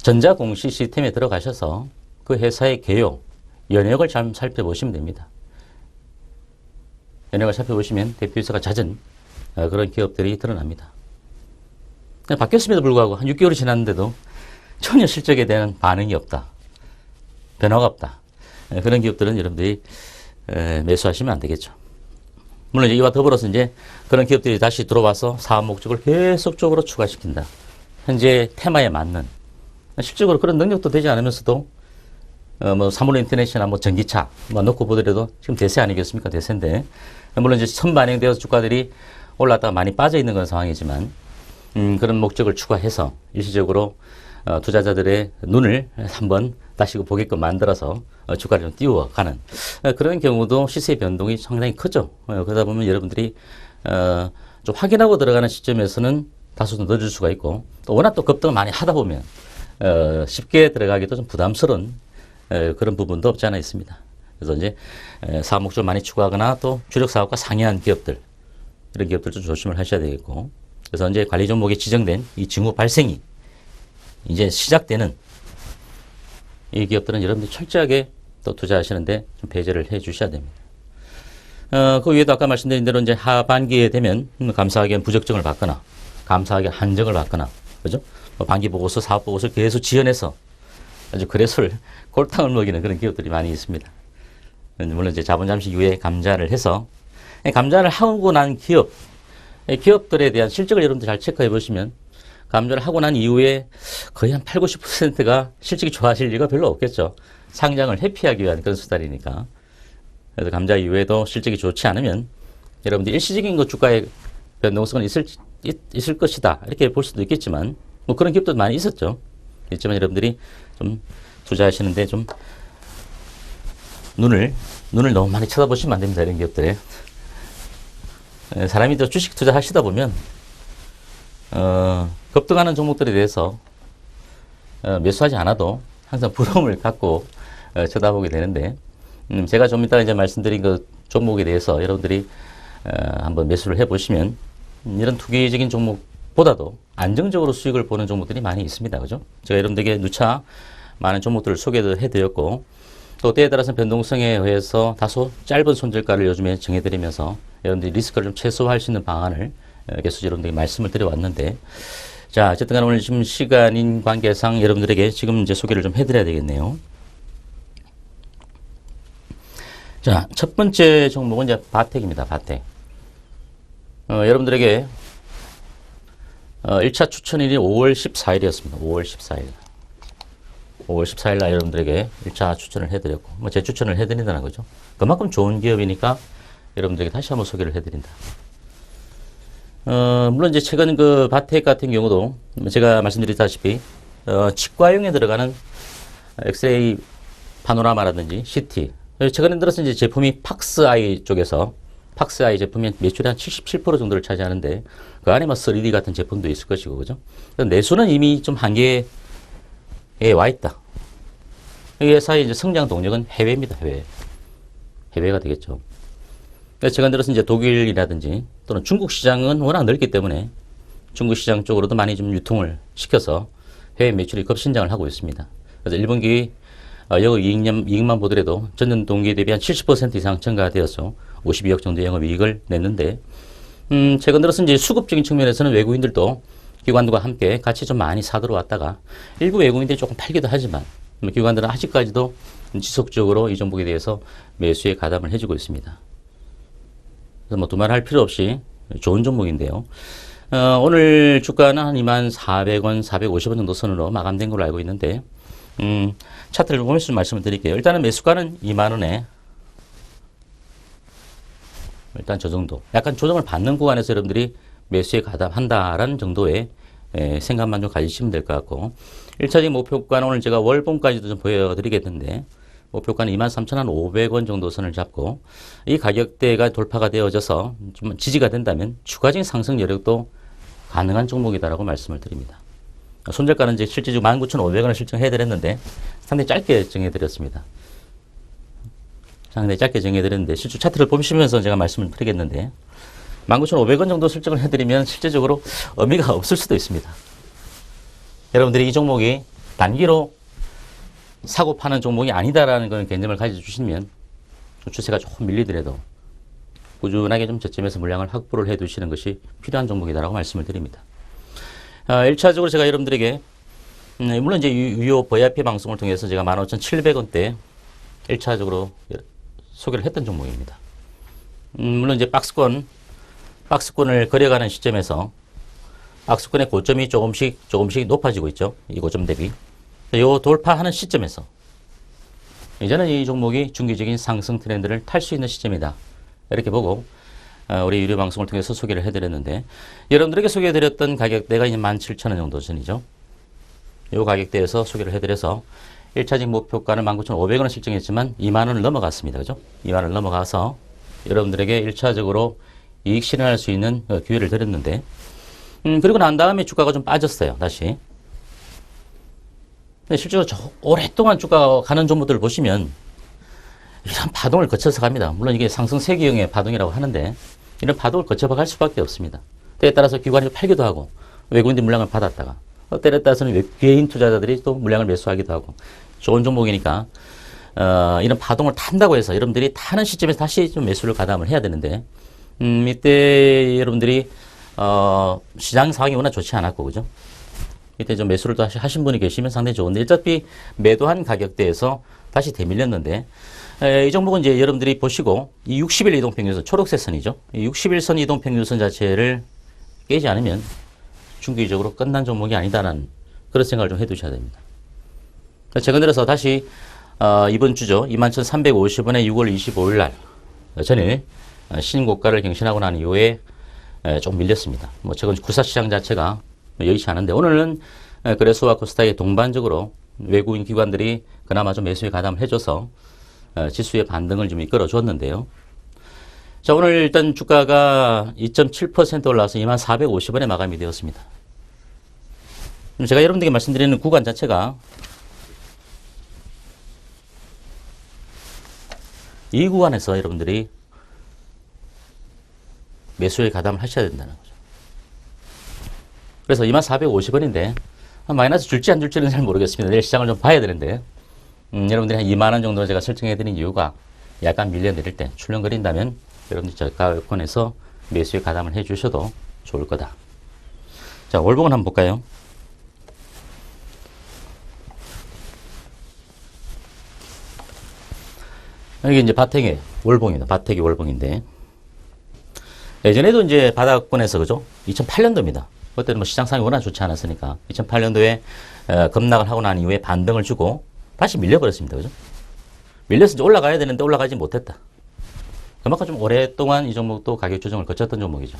전자공시 시스템에 들어가셔서 그 회사의 개요, 연역을 잘 살펴보시면 됩니다. 연역을 살펴보시면 대표이사가 잦은 그런 기업들이 드러납니다. 바뀌었음에도 불구하고 한 6개월이 지났는데도 전혀 실적에 대한 반응이 없다. 변화가 없다. 그런 기업들은 여러분들이 매수하시면 안 되겠죠. 물론 이와 더불어서 이제 그런 기업들이 다시 들어와서 사업 목적을 계속적으로 추가시킨다. 현재 테마에 맞는, 실질적으로 그런 능력도 되지 않으면서도 뭐 사물 인터넷이나 뭐 전기차 뭐 놓고 보더라도 지금 대세 아니겠습니까? 대세인데, 물론 이제 선반영되어서 주가들이 올랐다가 많이 빠져 있는 건 상황이지만, 그런 목적을 추가해서 일시적으로 투자자들의 눈을 한번 다시 보게끔 만들어서 주가를 좀 띄워가는 그런 경우도 시세의 변동이 상당히 크죠. 그러다 보면 여러분들이 좀 확인하고 들어가는 시점에서는 다소 좀 늦을 수가 있고, 또 워낙 또 급등을 많이 하다 보면 쉽게 들어가기도 좀 부담스러운 그런 부분도 없지 않아 있습니다. 그래서 이제 사업 목적을 많이 추구하거나 또 주력 사업과 상이한 기업들, 이런 기업들 좀 조심을 하셔야 되겠고, 그래서 이제 관리 종목에 지정된 이 징후 발생이 이제 시작되는 이 기업들은 여러분들 철저하게 또 투자하시는데 좀 배제를 해 주셔야 됩니다. 그 위에도 아까 말씀드린 대로 이제 하반기에 되면 감사하게 부적정을 받거나 감사하게 한정을 받거나, 그죠? 반기 보고서, 사업 보고서를 계속 지연해서 아주 거래소를 골탕을 먹이는 그런 기업들이 많이 있습니다. 물론 이제 자본 잠시 이후에 감자를 해서, 감자를 하고 난 기업들에 대한 실적을 여러분들 잘 체크해 보시면 감자를 하고 난 이후에 거의 한 8, 90%가 실적이 좋아질 리가 별로 없겠죠. 상장을 회피하기 위한 그런 수단이니까. 그래서 감자 이후에도 실적이 좋지 않으면 여러분들 일시적인 그 주가의 변동성은 있을 것이다, 이렇게 볼 수도 있겠지만, 뭐 그런 기업도 많이 있었죠. 있지만 여러분들이 좀 투자하시는데 좀 눈을 너무 많이 쳐다보시면 안 됩니다. 이런 기업들에. 사람이 또 주식 투자하시다 보면 급등하는 종목들에 대해서 매수하지 않아도 항상 부러움을 갖고 쳐다보게 되는데, 제가 좀 이따 이제 말씀드린 그 종목에 대해서 여러분들이 한번 매수를 해보시면 이런 투기적인 종목보다도 안정적으로 수익을 보는 종목들이 많이 있습니다. 그죠? 제가 여러분들에게 누차 많은 종목들을 소개해드렸고, 또 때에 따라서 변동성에 의해서 다소 짧은 손절가를 요즘에 정해드리면서 여러분들이 리스크를 좀 최소화할 수 있는 방안을 계속 여러분들에게 말씀을 드려왔는데, 자, 어쨌든 간에 오늘 지금 시간인 관계상 여러분들에게 지금 이제 소개를 좀 해드려야 되겠네요. 자, 첫 번째 종목은 이제 바텍입니다. 바텍. 여러분들에게 1차 추천일이 5월 14일이었습니다. 5월 14일. 5월 14일 날 여러분들에게 1차 추천을 해드렸고, 뭐 재추천을 해드린다는 거죠. 그만큼 좋은 기업이니까 여러분들에게 다시 한번 소개를 해드린다. 물론 이제 최근 그 바텍 같은 경우도 제가 말씀드렸다시피 치과용에 들어가는 엑스레이 파노라마라든지 CT, 최근에 들어서 이제 제품이 팍스아이 쪽에서, 팍스아이 제품이 매출의 한 77% 정도를 차지하는데 그 안에 뭐 3D 같은 제품도 있을 것이고, 그죠? 내수는 이미 좀 한계에 와 있다. 이 회사의 이제 성장 동력은 해외입니다. 해외가 되겠죠. 최근 들어서 이제 독일이라든지 또는 중국 시장은 워낙 넓기 때문에 중국 시장 쪽으로도 많이 좀 유통을 시켜서 해외 매출이 급신장을 하고 있습니다. 그래서 1분기 영업 이익만 보더라도 전년 동기에 대비 한 70% 이상 증가되어서 52억 정도의 영업 이익을 냈는데, 최근 들어서 이제 수급적인 측면에서는 외국인들도 기관들과 함께 같이 좀 많이 사들어 왔다가 일부 외국인들이 조금 팔기도 하지만 기관들은 아직까지도 지속적으로 이 종목에 대해서 매수에 가담을 해주고 있습니다. 그래서 뭐 두말할 필요 없이 좋은 종목인데요. 오늘 주가는 한 24,000원, 450원 정도 선으로 마감된 걸로 알고 있는데, 차트를 보면서 좀 말씀을 드릴게요. 일단은 매수가는 2만원에 일단 저 정도. 약간 조정을 받는 구간에서 여러분들이 매수에 가담한다라는 정도의 생각만 좀 가지시면 될 것 같고 1차적인 목표가는 오늘 제가 월봉까지도 좀 보여드리겠는데 목표가는 23,500원 정도 선을 잡고 이 가격대가 돌파가 되어져서 좀 지지가 된다면 추가적인 상승 여력도 가능한 종목이다라고 말씀을 드립니다. 손절가는 이제 실제적으로 19,500원을 실정해드렸는데 상당히 짧게 정해드렸습니다. 상당히 짧게 정해드렸는데 실제 차트를 보시면서 제가 말씀을 드리겠는데 19,500원 정도 설정을 해드리면 실제적으로 의미가 없을 수도 있습니다. 여러분들이 이 종목이 단기로 사고 파는 종목이 아니다라는 그런 개념을 가져주시면 추세가 조금 밀리더라도 꾸준하게 좀 저점에서 물량을 확보를 해 두시는 것이 필요한 종목이다라고 말씀을 드립니다. 1차적으로 제가 여러분들에게 물론 이제 유효 VIP 방송을 통해서 제가 15,700원대 1차적으로 소개를 했던 종목입니다. 물론 이제 박스권을 그려가는 시점에서 박스권의 고점이 조금씩 높아지고 있죠. 이 고점 대비. 요 돌파하는 시점에서 이제는 이 종목이 중기적인 상승 트렌드를 탈 수 있는 시점이다. 이렇게 보고 우리 유료 방송을 통해서 소개를 해드렸는데 여러분들에게 소개해드렸던 가격대가 17,000원 정도 전이죠. 이 가격대에서 소개를 해드려서 1차적 목표가는 19,500원을 실정했지만 2만원을 넘어갔습니다. 그죠? 2만원을 넘어가서 여러분들에게 1차적으로 이익 실현할 수 있는 기회를 드렸는데 그리고 난 다음에 주가가 좀 빠졌어요. 다시. 근데 실제로 오랫동안 주가가 가는 종목들을 보시면 이런 파동을 거쳐서 갑니다. 물론 이게 상승 세기형의 파동이라고 하는데 이런 파동을 거쳐갈 수밖에 없습니다. 때에 따라서 기관이 팔기도 하고 외국인들이 물량을 받았다가 때에 따라서는 개인 투자자들이 또 물량을 매수하기도 하고 좋은 종목이니까 이런 파동을 탄다고 해서 여러분들이 타는 시점에서 다시 좀 매수를 가담을 해야 되는데 이때 여러분들이 시장 상황이 워낙 좋지 않았고 그죠? 이때 좀 매수를 또 하신 분이 계시면 상당히 좋은데 어차피 매도한 가격대에서 다시 되밀렸는데 이 종목은 이제 여러분들이 보시고 이 60일 이동평균선 초록색 선이죠. 이 60일선 이동평균선 자체를 깨지 않으면 중기적으로 끝난 종목이 아니다라는 그런 생각을 좀 해두셔야 됩니다. 최근 들어서 다시 이번 주죠. 21,350원에 6월 25일 날 전일 신고가를 경신하고 난 이후에 좀 밀렸습니다. 뭐 최근 구사시장 자체가 여의치 않은데 오늘은 그래서와 코스닥이 동반적으로 외국인 기관들이 그나마 좀 매수에 가담을 해줘서 지수의 반등을 좀 이끌어 줬는데요. 자, 오늘 일단 주가가 2.7% 올라와서 2450원에 마감이 되었습니다. 제가 여러분들에게 말씀드리는 구간 자체가 이 구간에서 여러분들이 매수에 가담을 하셔야 된다는 거죠. 그래서 2450원인데 마이너스 줄지 안 줄지는 잘 모르겠습니다. 내일 시장을 좀 봐야 되는데 여러분들이 한 2만원 정도 제가 설정해 드린 이유가 약간 밀려내릴 때 출렁거린다면 여러분들이 저가권에서 매수에 가담을 해 주셔도 좋을 거다. 자, 월봉을 한번 볼까요? 여기 이제 바텍의 월봉입니다. 바텍의 월봉인데 예전에도 이제 바닥권에서 그죠? 2008년도입니다. 그때는 뭐 시장 상황이 워낙 좋지 않았으니까 2008년도에 급락을 하고 난 이후에 반등을 주고 다시 밀려버렸습니다. 그죠? 밀려서 이제 올라가야 되는데 올라가지 못했다. 그만큼 좀 오랫동안 이 종목도 가격 조정을 거쳤던 종목이죠.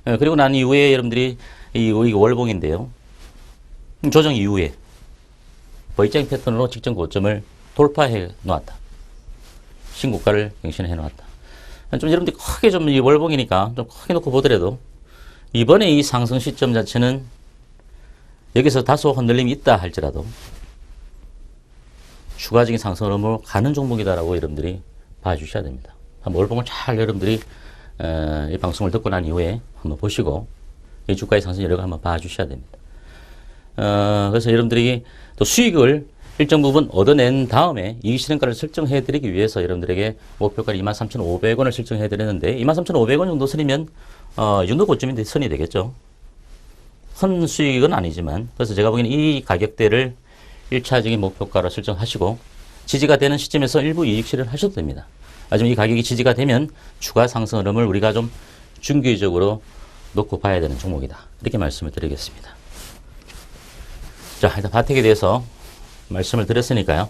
그리고 난 이후에 여러분들이 이 월봉인데요. 조정 이후에 V자형 패턴으로 직전 고점을 돌파해 놓았다. 신고가를 경신해 놓았다. 좀 여러분들이 크게 좀 이 월봉이니까 좀 크게 놓고 보더라도 이번에 이 상승 시점 자체는 여기서 다소 흔들림이 있다 할지라도 추가적인 상승으로 가는 종목이다라고 여러분들이 봐주셔야 됩니다. 한번 월봉을 잘 여러분들이 이 방송을 듣고 난 이후에 한번 보시고 이 주가의 상승 여력을 한번 봐주셔야 됩니다. 그래서 여러분들이 또 수익을 일정 부분 얻어낸 다음에 이익 실현가를 설정해 드리기 위해서 여러분들에게 목표가를 23,500원을 설정해 드렸는데 23,500원 정도 선이면 이 정도 고점인데 선이 되겠죠. 큰 수익은 아니지만 그래서 제가 보기에는 이 가격대를 1차적인 목표가로 설정하시고 지지가 되는 시점에서 일부 이익 실현을 하셔도 됩니다. 하지만 이 가격이 지지가 되면 추가 상승 흐름을 우리가 좀 중기적으로 놓고 봐야 되는 종목이다. 이렇게 말씀을 드리겠습니다. 자, 일단 바텍에 대해서 말씀을 드렸으니까요.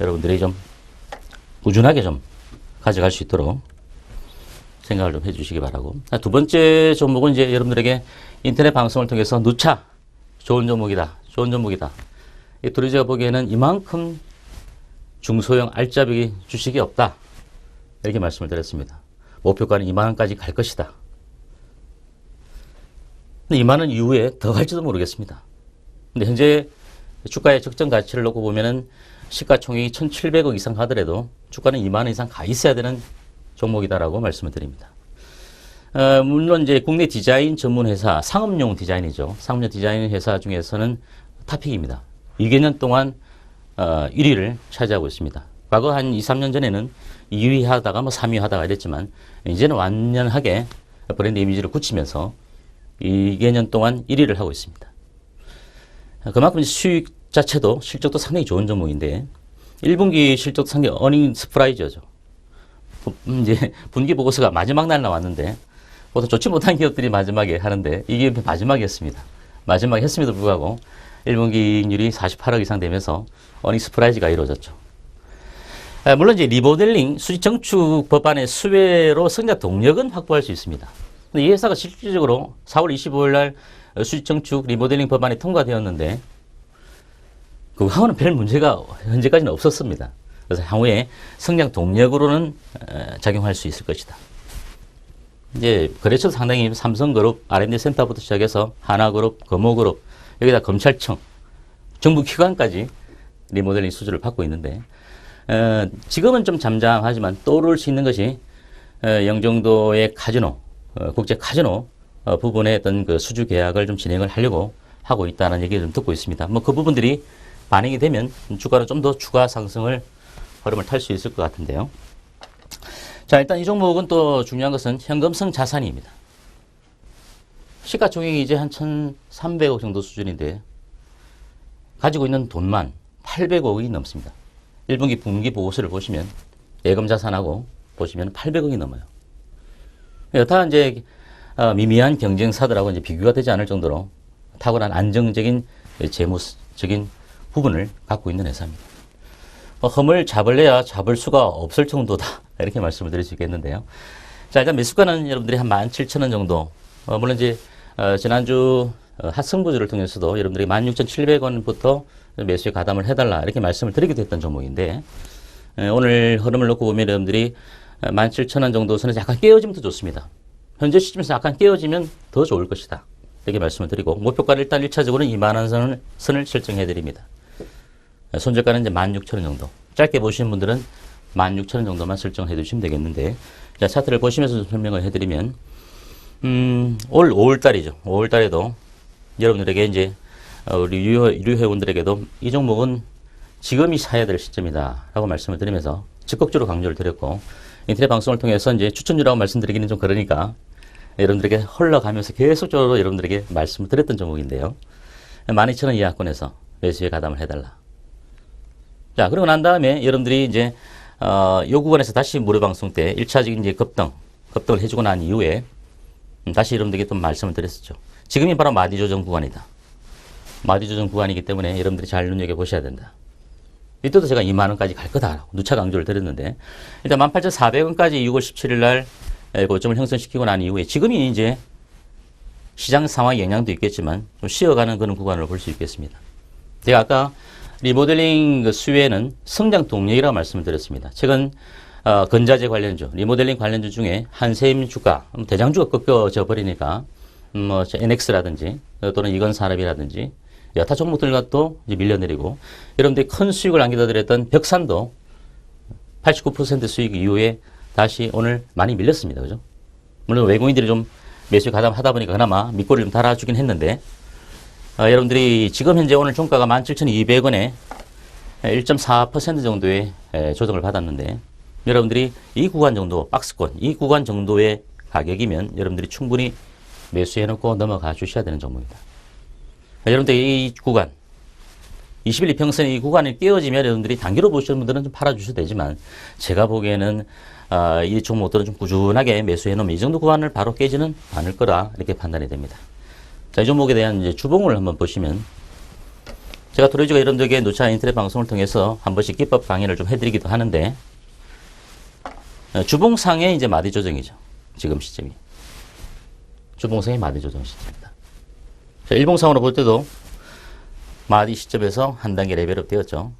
여러분들이 좀 꾸준하게 좀 가져갈 수 있도록 생각을 좀 해주시기 바라고. 두 번째 종목은 이제 여러분들에게 인터넷 방송을 통해서 누차 좋은 종목이다. 좋은 종목이다. 이 도리제가 보기에는 이만큼 중소형 알짜배기 주식이 없다. 이렇게 말씀을 드렸습니다. 목표가는 2만 원까지 갈 것이다. 근데 2만 원 이후에 더 갈지도 모르겠습니다. 근데 현재 주가의 적정 가치를 놓고 보면은 시가총액이 1,700억 이상 하더라도 주가는 2만 원 이상 가 있어야 되는 종목이다라고 말씀을 드립니다. 물론 이제 국내 디자인 전문 회사, 상업용 디자인이죠. 상업용 디자인 회사 중에서는 탑픽입니다. 2개년 동안 1위를 차지하고 있습니다. 과거 한 2, 3년 전에는 2위 하다가 3위 하다가 이랬지만 이제는 완연하게 브랜드 이미지를 굳히면서 2개년 동안 1위를 하고 있습니다. 그만큼 수익 자체도 실적도 상당히 좋은 종목인데 1분기 실적도 상당히 어닝 서프라이즈죠. 이제 분기 보고서가 마지막 날 나왔는데 보통 좋지 못한 기업들이 마지막에 하는데 이게 마지막이었습니다. 마지막에 했음에도 불구하고 1분기 이익률이 48억 이상 되면서 어닝 서프라이즈가 이루어졌죠. 물론 이제 리모델링 수지 정축 법안의 수혜로 성장 동력은 확보할 수 있습니다. 근데 이 회사가 실질적으로 4월 25일 날 수지 정축 리모델링 법안이 통과되었는데 그거하고는 별 문제가 현재까지는 없었습니다. 그래서 향후에 성장 동력으로는 작용할 수 있을 것이다. 이제 거래처도 상당히 삼성그룹, R&D 센터부터 시작해서 하나그룹, 금호그룹, 여기다 검찰청, 정부 기관까지 리모델링 수주를 받고 있는데 지금은 좀 잠잠하지만 떠오를 수 있는 것이 영종도의 카지노, 국제 카지노 부분의 어떤 그 수주 계약을 좀 진행을 하려고 하고 있다는 얘기를 좀 듣고 있습니다. 뭐 그 부분들이 반영이 되면 주가는 좀 더 추가 상승을 흐름을 탈 수 있을 것 같은데요. 자, 일단 이 종목은 또 중요한 것은 현금성 자산입니다. 시가총액이 이제 한 1,300억 정도 수준인데 가지고 있는 돈만 800억이 넘습니다. 1분기 분기 보고서를 보시면 예금 자산하고 보시면 800억이 넘어요. 여타 이제 미미한 경쟁사들하고 이제 비교가 되지 않을 정도로 탁월한 안정적인 재무적인 부분을 갖고 있는 회사입니다. 흠을 잡을래야 잡을 수가 없을 정도다. 이렇게 말씀을 드릴 수 있겠는데요. 자, 일단 매수가는 여러분들이 한 17,000원 정도. 물론 이제 지난주 하승부주를 통해서도 여러분들이 16,700원부터 매수에 가담을 해달라 이렇게 말씀을 드리기도 했던 종목인데 오늘 흐름을 놓고 보면 여러분들이 17,000원 정도 선에서 약간 깨어지면 더 좋습니다. 현재 시점에서 약간 깨어지면 더 좋을 것이다. 이렇게 말씀을 드리고 목표가를 일단 1차적으로는 2만원 선을 설정해 드립니다. 손절가는 이제 16,000원 정도. 짧게 보시는 분들은 16,000원 정도만 설정해 두시면 되겠는데 자, 차트를 보시면서 좀 설명을 해드리면 올 5월달이죠. 5월달에도 여러분들에게 이제 우리 유회원들에게도 이 종목은 지금이 사야 될 시점이다 라고 말씀을 드리면서 적극적으로 강조를 드렸고 인터넷 방송을 통해서 이제 추천주라고 말씀드리기는 좀 그러니까 여러분들에게 흘러가면서 계속적으로 여러분들에게 말씀을 드렸던 종목인데요. 12,000원 이하권에서 매수에 가담을 해달라. 자, 그러고 난 다음에 여러분들이 이제 요 구간에서 다시 무료 방송 때 1차적인 이제 급등을 해주고 난 이후에 다시 여러분들에게 또 말씀을 드렸었죠. 지금이 바로 마디 조정 구간이다. 마디 조정 구간이기 때문에 여러분들이 잘 눈여겨보셔야 된다. 이때도 제가 2만원까지 갈 거다라고 누차 강조를 드렸는데 일단 18,400원까지 6월 17일 날 고점을 형성시키고 난 이후에 지금이 이제 시장 상황 영향도 있겠지만 좀 쉬어가는 그런 구간으로 볼 수 있겠습니다. 제가 아까 리모델링 그 수혜는 성장 동력이라고 말씀을 드렸습니다. 최근 건자재 관련주, 리모델링 관련주 중에 한샘 주가, 대장주가 꺾여져 버리니까 뭐 NX라든지 또는 이건산업이라든지 여타 종목들과 또 이제 밀려내리고 여러분들이 큰 수익을 안겨다 드렸던 벽산도 89% 수익 이후에 다시 오늘 많이 밀렸습니다. 그죠? 물론 외국인들이 좀 매수 가담하다 보니까 그나마 밑꼬리를 좀 달아주긴 했는데 여러분들이 지금 현재 오늘 종가가 17,200원에 1.4% 정도의 조정을 받았는데 여러분들이 이 구간 정도 박스권 이 구간 정도의 가격이면 여러분들이 충분히 매수해 놓고 넘어가 주셔야 되는 종목입니다. 여러분들 이 구간 21이평선 이 구간이 깨어지면 여러분들이 단기로 보시는 분들은 좀 팔아주셔도 되지만 제가 보기에는 이 종목들은 좀 꾸준하게 매수해 놓으면 이 정도 구간을 바로 깨지는 않을 거라 이렇게 판단이 됩니다. 자, 이 종목에 대한 이제 주봉을 한번 보시면 제가 도래주가 여러분들에게 누차 인터넷 방송을 통해서 한 번씩 기법 강의를 좀 해드리기도 하는데 주봉상의 이제 마디 조정이죠. 지금 시점이. 주봉상의 마디 조정 시점입니다. 자, 일봉상으로 볼 때도 마디 시점에서 한 단계 레벨업 되었죠.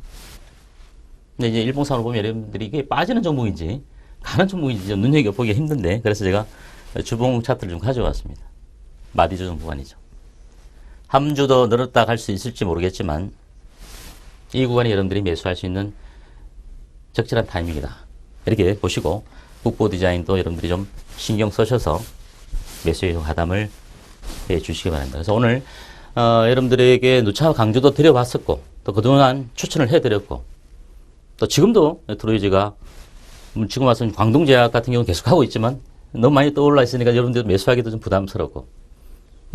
근데 이제 일봉상으로 보면 여러분들이 이게 빠지는 종목인지 가는 종목인지 좀 눈여겨보기가 힘든데, 그래서 제가 주봉 차트를 좀 가져왔습니다. 마디 조정 구간이죠. 한 주 더 늘었다 갈 수 있을지 모르겠지만 이 구간이 여러분들이 매수할 수 있는 적절한 타이밍이다. 이렇게 보시고 국보 디자인도 여러분들이 좀 신경 쓰셔서 매수에 가담을 해 주시기 바랍니다. 그래서 오늘 여러분들에게 누차 강조도 드려봤었고, 또 그동안 추천을 해드렸고, 또 지금도 트로이즈가 지금 와서 광동제약 같은 경우는 계속하고 있지만 너무 많이 떠올라 있으니까 여러분들 매수하기도 좀 부담스럽고,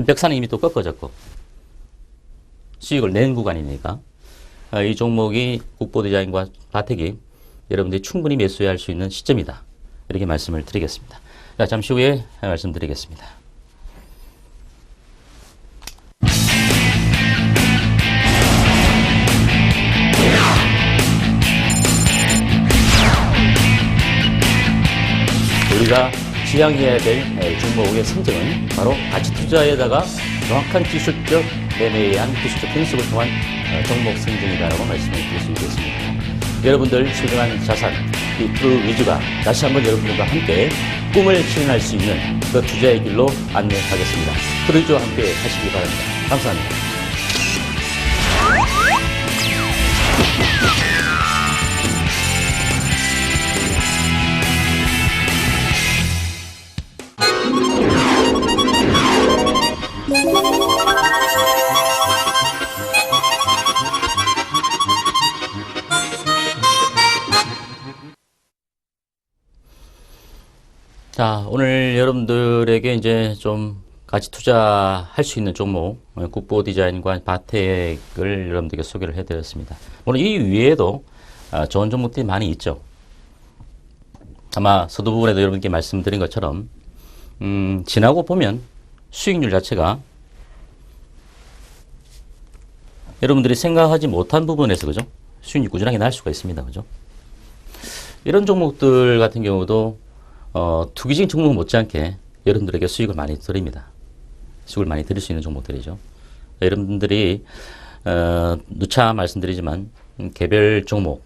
벽산은 이미 또 꺾어졌고 수익을 낸 구간이니까 이 종목이 국보 디자인과 바텍이 여러분들이 충분히 매수할 수 있는 시점이다. 이렇게 말씀을 드리겠습니다. 자, 잠시 후에 말씀드리겠습니다. 우리가 지향해야 될 종목의 선정은 바로 가치 투자에다가 정확한 기술적 매매에 의한 기술적 분석을 통한 종목 선정이다라고 말씀을 드릴 수 있겠습니다. 여러분들 소중한 자산, 이 트루위즈가 다시 한번 여러분들과 함께 꿈을 실현할 수 있는 그 투자의 길로 안내하겠습니다. 트루위즈와 함께 하시기 바랍니다. 감사합니다. 자, 오늘 여러분들에게 이제 좀 같이 투자할 수 있는 종목, 국보 디자인과 바텍을 여러분들에게 소개를 해드렸습니다. 물론 이 위에도 좋은 종목들이 많이 있죠. 아마 서두 부분에도 여러분께 말씀드린 것처럼, 지나고 보면 수익률 자체가 여러분들이 생각하지 못한 부분에서, 그죠? 수익률이 꾸준하게 날 수가 있습니다. 그죠? 이런 종목들 같은 경우도 투기적인 종목 못지않게 여러분들에게 수익을 많이 드립니다. 수익을 많이 드릴 수 있는 종목들이죠. 여러분들이 누차 말씀드리지만 개별 종목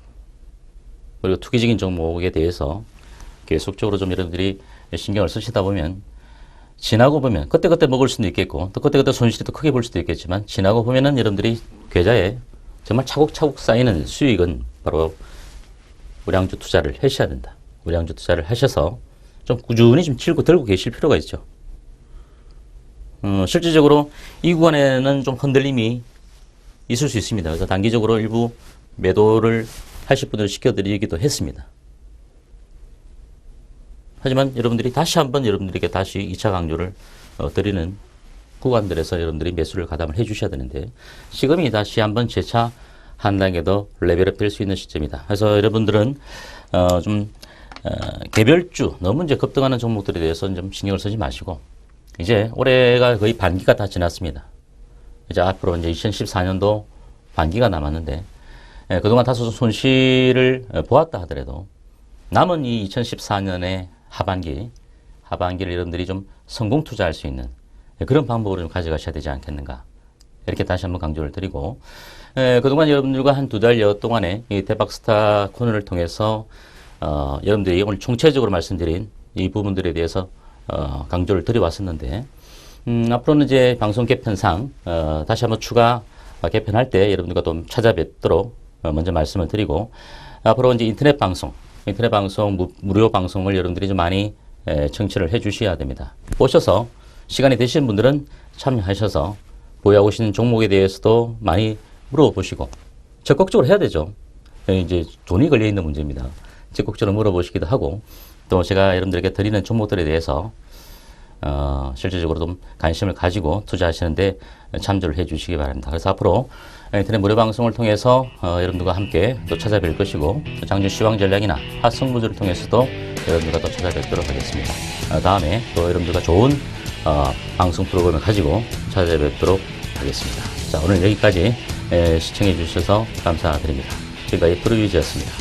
그리고 투기적인 종목에 대해서 계속적으로 좀 여러분들이 신경을 쓰시다 보면 지나고 보면 그때그때 먹을 수도 있겠고 또 그때그때 손실이 더 크게 볼 수도 있겠지만 지나고 보면은 여러분들이 계좌에 정말 차곡차곡 쌓이는 수익은 바로 우량주 투자를 하셔야 된다. 우량주 투자를 하셔서 좀 꾸준히 좀 칠고 들고 계실 필요가 있죠. 실질적으로 이 구간에는 좀 흔들림이 있을 수 있습니다. 그래서 단기적으로 일부 매도를 하실 분들을 시켜드리기도 했습니다. 하지만 여러분들이 다시 한번 여러분들에게 다시 2차 강조를 드리는 구간들에서 여러분들이 매수를 가담을 해 주셔야 되는데 지금이 다시 한번 재차 한 단계 더 레벨업 될 수 있는 시점이다. 그래서 여러분들은 개별주 너무 이제 급등하는 종목들에 대해서는 좀 신경을 쓰지 마시고 이제 올해가 거의 반기가 다 지났습니다. 이제 앞으로 이제 2014년도 반기가 남았는데 그동안 다소 손실을 보았다 하더라도 남은 이 2014년의 하반기를 여러분들이 좀 성공 투자할 수 있는 그런 방법으로 좀 가져가셔야 되지 않겠는가. 이렇게 다시 한번 강조를 드리고 그동안 여러분들과 한 2달여 동안에 이 대박스타 코너를 통해서 여러분들이 오늘 총체적으로 말씀드린 이 부분들에 대해서 강조를 드려왔었는데 앞으로는 이제 방송 개편상 다시 한번 추가 개편할 때 여러분들과 좀 찾아뵙도록 먼저 말씀을 드리고 앞으로 이제 인터넷 방송 무료 방송을 여러분들이 좀 많이 청취를 해 주셔야 됩니다. 보셔서 시간이 되시는 분들은 참여하셔서 보유하고 계시는 종목에 대해서도 많이 물어보시고 적극적으로 해야 되죠. 이제 돈이 걸려 있는 문제입니다. 적극적으로 물어보시기도 하고 또 제가 여러분들에게 드리는 종목들에 대해서 실질적으로 좀 관심을 가지고 투자하시는데 참조를 해 주시기 바랍니다. 그래서 앞으로 인터넷 무료 방송을 통해서 여러분들과 함께 또 찾아뵐 것이고 또 장중 시황 전략이나 핫 성분들을 통해서도 여러분들과 또 찾아뵙도록 하겠습니다. 다음에 또 여러분들과 좋은 방송 프로그램을 가지고 찾아뵙도록 하겠습니다. 자, 오늘 여기까지 시청해 주셔서 감사드립니다. 지금까지 프로유지였습니다.